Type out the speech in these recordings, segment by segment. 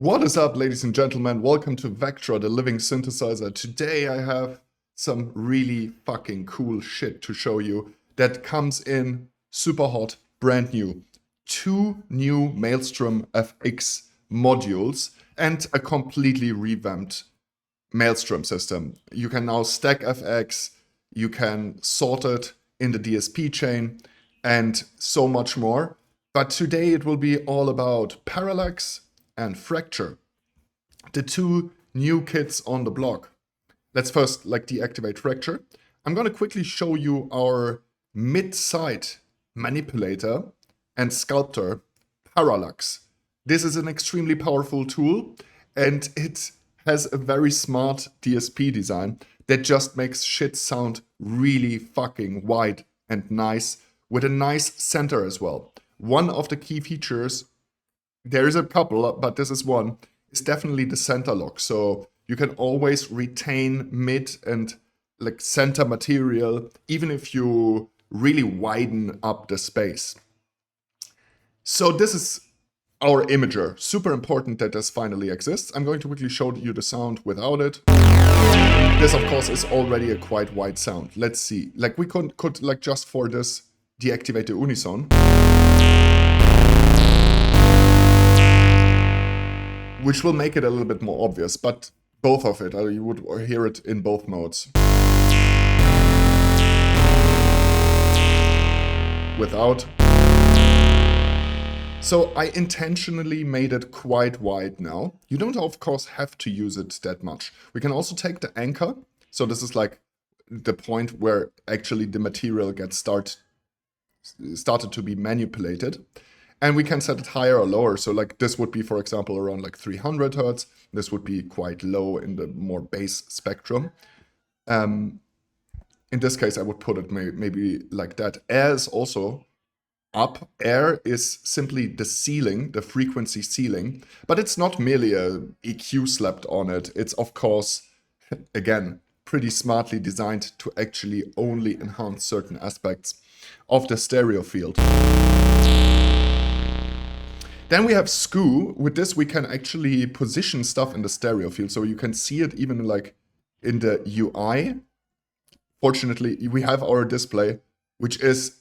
What is up, ladies and gentlemen? Welcome to Vectra, the living synthesizer. Today I have some really fucking cool shit to show you that comes in super hot, brand new. 2 new Maelstrom FX modules and a completely revamped Maelstrom system. You can now stack FX, you can sort it in the DSP chain, and so much more. But today it will be all about Parallax and Vectra, the 2 new kids on the block. Let's first deactivate Vectra. I'm gonna quickly show you our mid-side manipulator and sculptor, Parallax. This is an extremely powerful tool, and it has a very smart DSP design that just makes shit sound really fucking wide and nice, with a nice center as well. One of the key features, there is a couple, but this is one, is definitely the center lock. So you can always retain mid and center material, even if you really widen up the space. So this is our imager. Super important that this finally exists. I'm going to quickly show you the sound without it. This, of course, is already a quite wide sound. Let's see. We could just for this deactivate the unison, which will make it a little bit more obvious, but both of it, you would hear it in both modes. Without. So I intentionally made it quite wide now. You don't, of course, have to use it that much. We can also take the anchor. So this is the point where actually the material gets started to be manipulated. And we can set it higher or lower. So this would be, for example, around 300 Hertz. This would be quite low in the more bass spectrum. In this case, I would put it maybe like that. Air is also up. Air is simply the ceiling, the frequency ceiling. But it's not merely a EQ slapped on it. It's, of course, again, pretty smartly designed to actually only enhance certain aspects of the stereo field. Then we have SKU. With this, we can actually position stuff in the stereo field. So you can see it even in the UI. Fortunately, we have our display, which is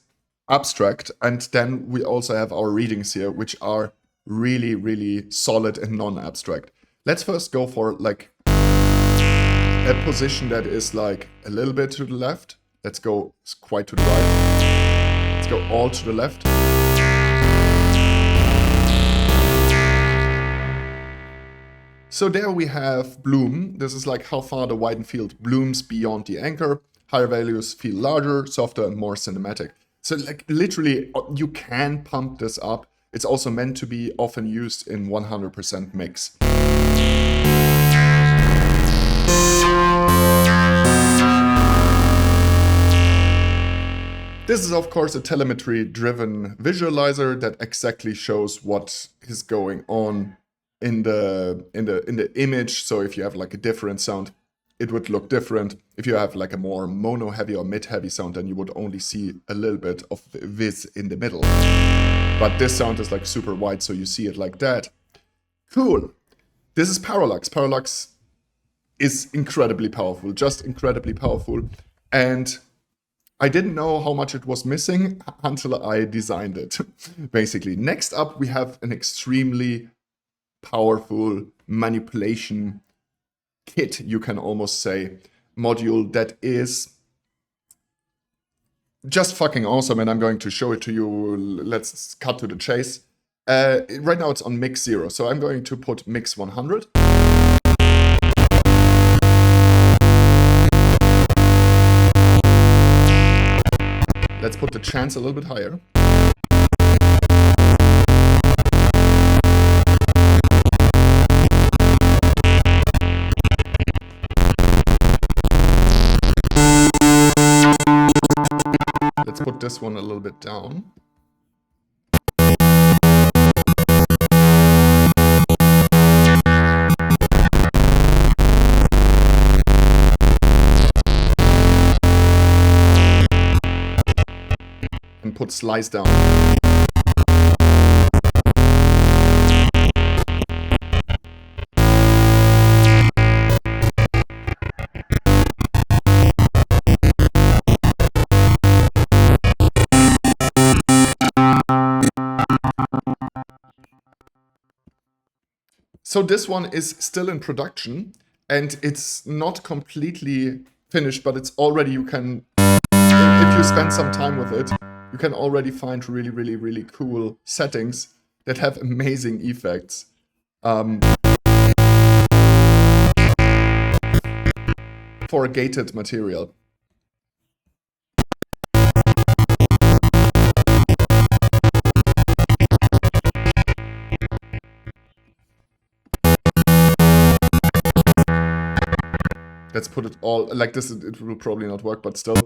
abstract. And then we also have our readings here, which are really, really solid and non-abstract. Let's first go for a position that is a little bit to the left. Let's go quite to the right. Let's go all to the left. So there we have bloom. This is how far the widened field blooms beyond the anchor. Higher values feel larger, softer, and more cinematic. So literally, you can pump this up. It's also meant to be often used in 100% mix. This is, of course, a telemetry-driven visualizer that exactly shows what is going on in the image. So if you have a different sound, it would look different. If you have a more mono heavy or mid heavy sound, then you would only see a little bit of this in the middle. But this sound is super wide, so you see it like that. Cool. This is Parallax. Parallax is incredibly powerful, just incredibly powerful. And I didn't know how much it was missing until I designed it, basically. Next up, we have an extremely powerful manipulation kit, you can almost say, module that is just fucking awesome, and I'm going to show it to you. Let's cut to the chase. Right now it's on mix 0, so I'm going to put mix 100. Let's put the chance a little bit higher. Let's put this one a little bit down. And put slice down. So this one is still in production and it's not completely finished, but it's already, you can, if you spend some time with it, you can already find really, really, really cool settings that have amazing effects. For a gated material. Let's put it all like this. It will probably not work, but still a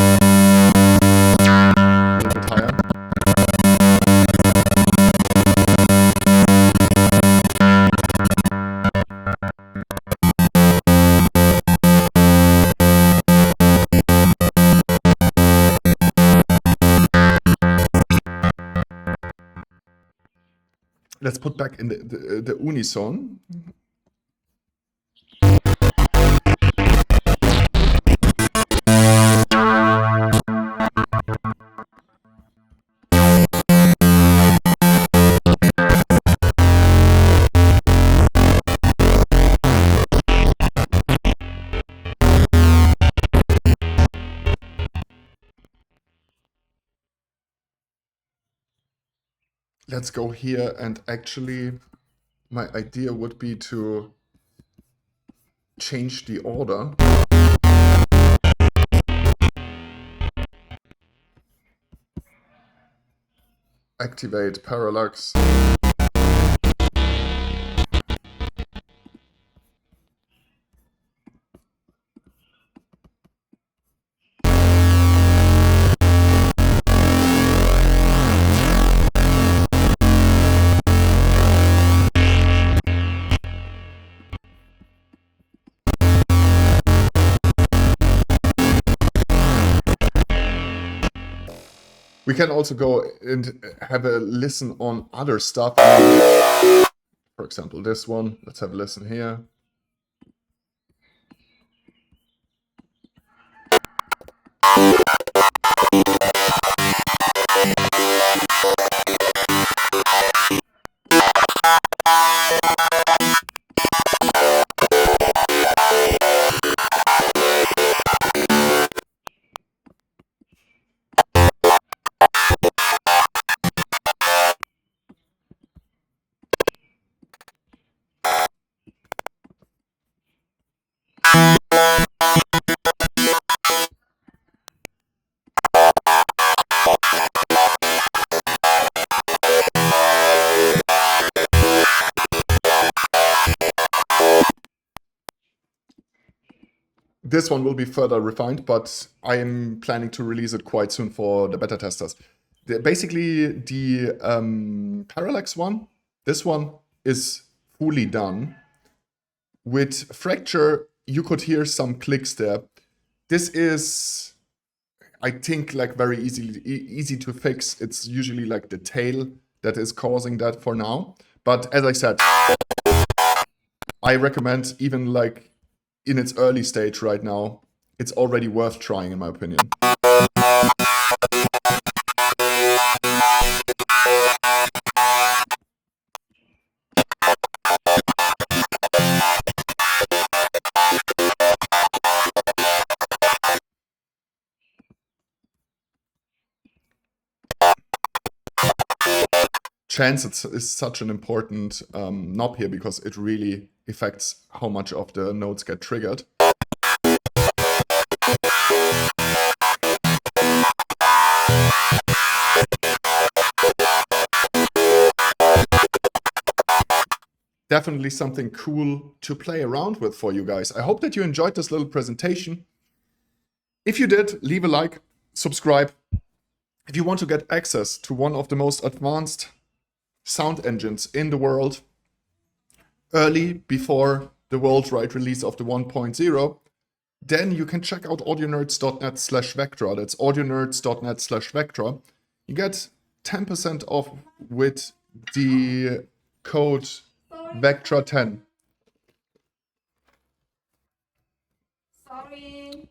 little bit higher. Let's put back in the unison. Let's go here, and actually my idea would be to change the order. Activate Parallax. We can also go and have a listen on other stuff. For example, this one. Let's have a listen here. This one will be further refined, but I am planning to release it quite soon for the beta testers. Basically, the Parallax one, this one is fully done. With Fracture, you could hear some clicks there. This is, I think, like very easy to fix. It's usually like the tail that is causing that for now. But as I said, I recommend, even like in its early stage right now, it's already worth trying, in my opinion. Chance is such an important knob here because it really affects how much of the notes get triggered. Definitely something cool to play around with for you guys. I hope that you enjoyed this little presentation. If you did, leave a like, subscribe. If you want to get access to one of the most advanced sound engines in the world early, before the worldwide release of the 1.0, then you can check out audionerds.net/Vectra. That's audionerds.net/Vectra. You get 10% off with the code Vectra10. Sorry.